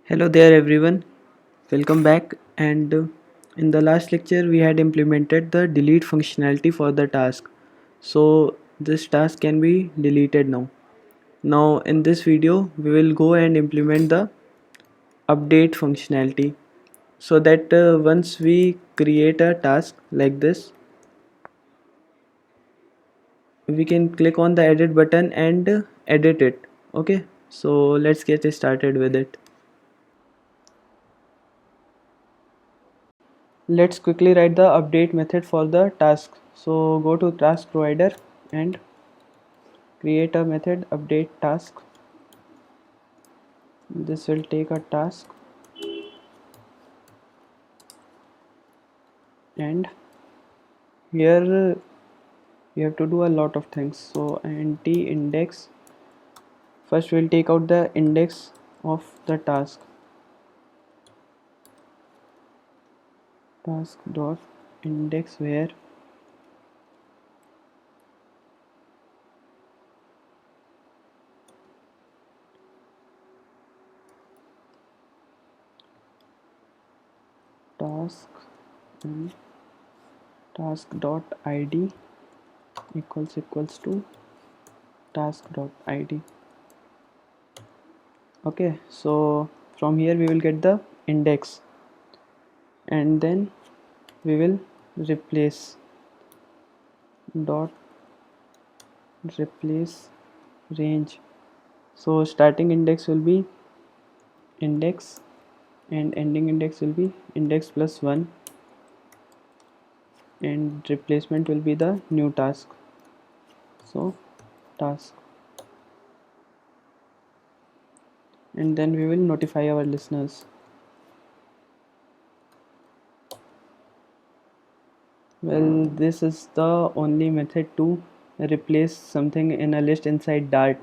Hello there everyone, welcome back. And in the last lecture we had implemented the delete functionality for the task. So this task can be deleted now. Now in this video we will go and implement the update functionality so that once we create a task like this, we can click on the edit button and edit it. Okay, so let's get started with it. Let's quickly write the update method for the task. So go to task provider and create a method update task. This will take a task and here you have to do a lot of things. So anti index, first we'll take out the index of the task dot index where task and task dot id equals to task dot id. Okay, so from here we will get the index and then we will replace dot replace range. So starting index will be index and ending index will be index plus 1 and replacement will be the new task. So task, and then we will notify our listeners. Well, this is the only method to replace something in a list inside Dart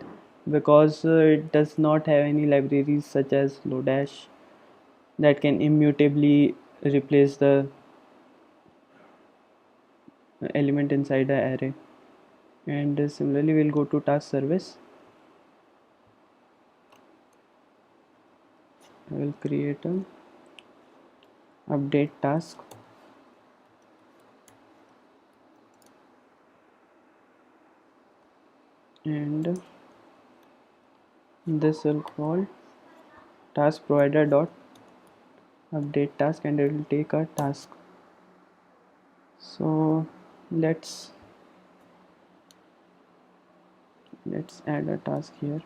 because it does not have any libraries such as Lodash that can immutably replace the element inside the array. And similarly we'll go to task service. I will create a update task and this will call task provider dot update task and it will take a task. So let's add a task here.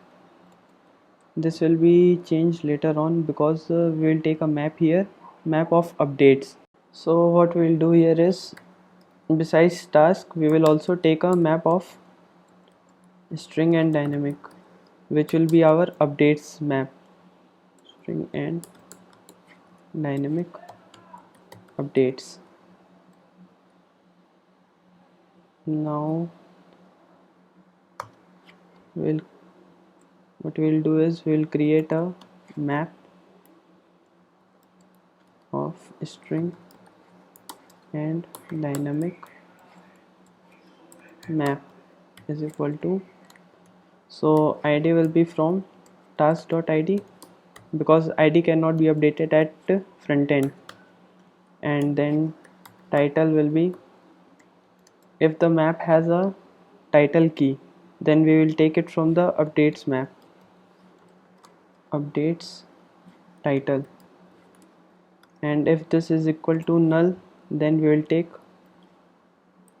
This will be changed later on because we will take a map here, map of updates. So what we will do here is, besides task we will also take a map of string and dynamic, which will be our updates map. String and dynamic updates. Now we'll what we'll do is we'll create a map of string and dynamic map is equal to, so id will be from task.id because id cannot be updated at front end, and then title will be, if the map has a title key then we will take it from the updates map, updates title, and if this is equal to null then we will take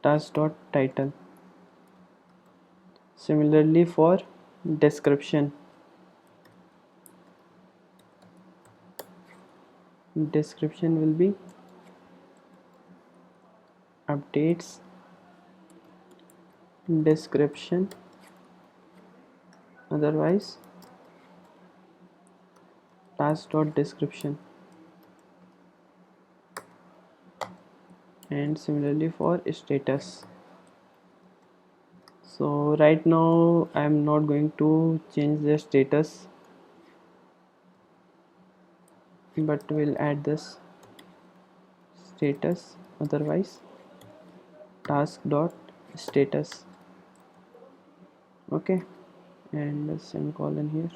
task.title. Similarly for description will be updates description, otherwise task.description. And similarly for status. So right now I am not going to change the status, but we'll add this status, otherwise task.status. Okay, and a semicolon here.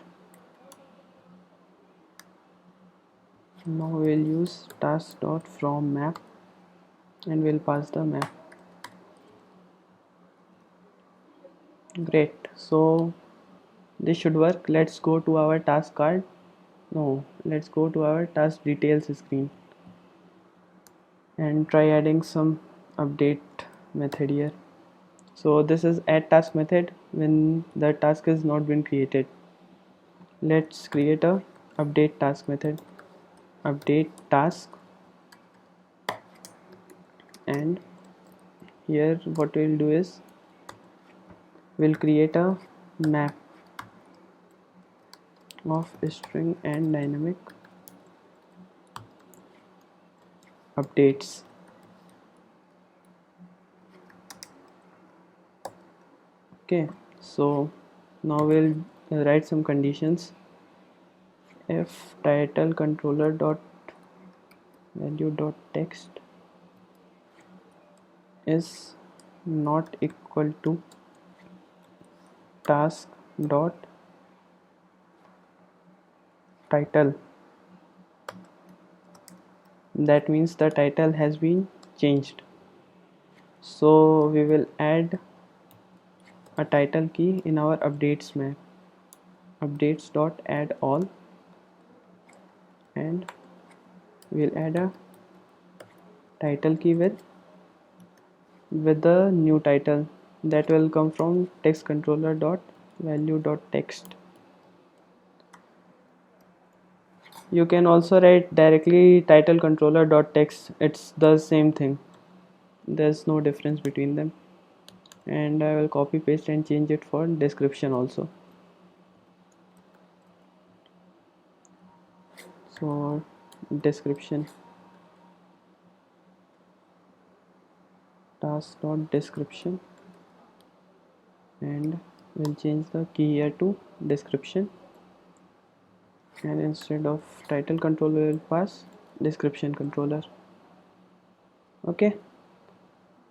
Now we'll use task.from map and we'll pass the map. Great, so this should work. Let's go to our task card. No, let's go to our task details screen and try adding some update method here. So this is add task method when the task is not been created. Let's create a update task method. Update task, and here what we'll do is we'll create a map of string and dynamic updates. Okay, so now we'll write some conditions. If title controller dot value dot text is not equal to task dot title, that means the title has been changed. So we will add a title key in our updates map, updates dot add all, and we'll add a title key with the new title that will come from text controller dot value dot text. You can also write directly title controller dot text, it's the same thing, there's no difference between them. And I will copy paste and change it for description also. So description, task dot description, and we'll change the key here to description, and instead of title controller we'll pass description controller. Okay,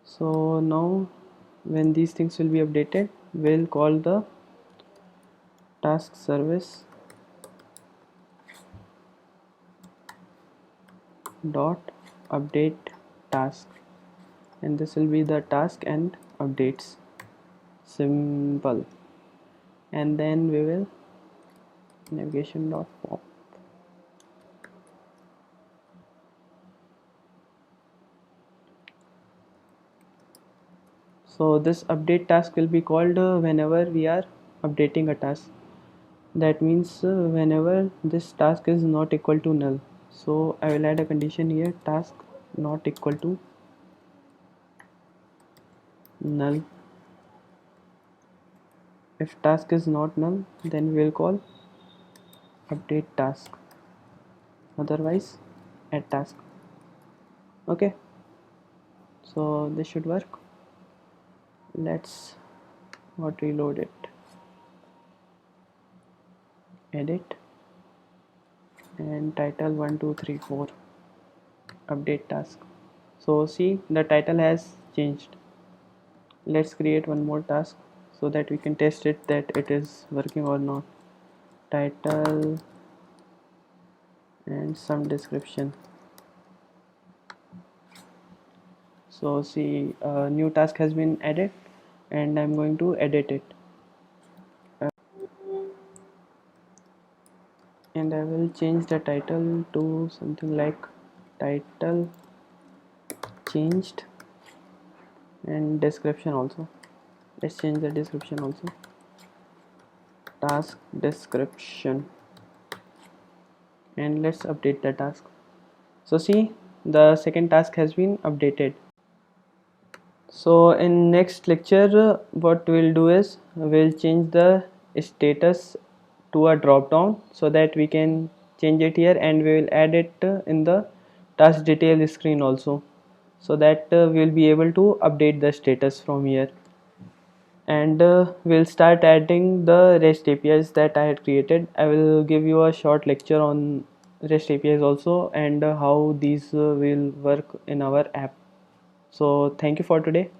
so now when these things will be updated, we'll call the task service dot update task, and this will be the task and updates, simple. And then we will navigation dot pop. So this update task will be called whenever we are updating a task, that means whenever this task is not equal to null. So I will add a condition here, task not equal to null. If task is not null, then we will call update task, otherwise add task. Okay, so this should work. Let's reload it, edit, and title 1 2 3 4 update task. So see, the title has changed. Let's create one more task so that we can test it that it is working or not. Title and some description. So see, a new task has been added and I'm going to edit it, and I will change the title to something like title changed, and description also. Let's change the description also, task description, and let's update the task. So see, the second task has been updated. So in next lecture what we'll do is we'll change the status to a drop down so that we can change it here, and we will add it in the task detail screen also, so that we'll be able to update the status from here. And we'll start adding the REST APIs that I had created. I will give you a short lecture on REST APIs also, and how these will work in our app. So thank you for today.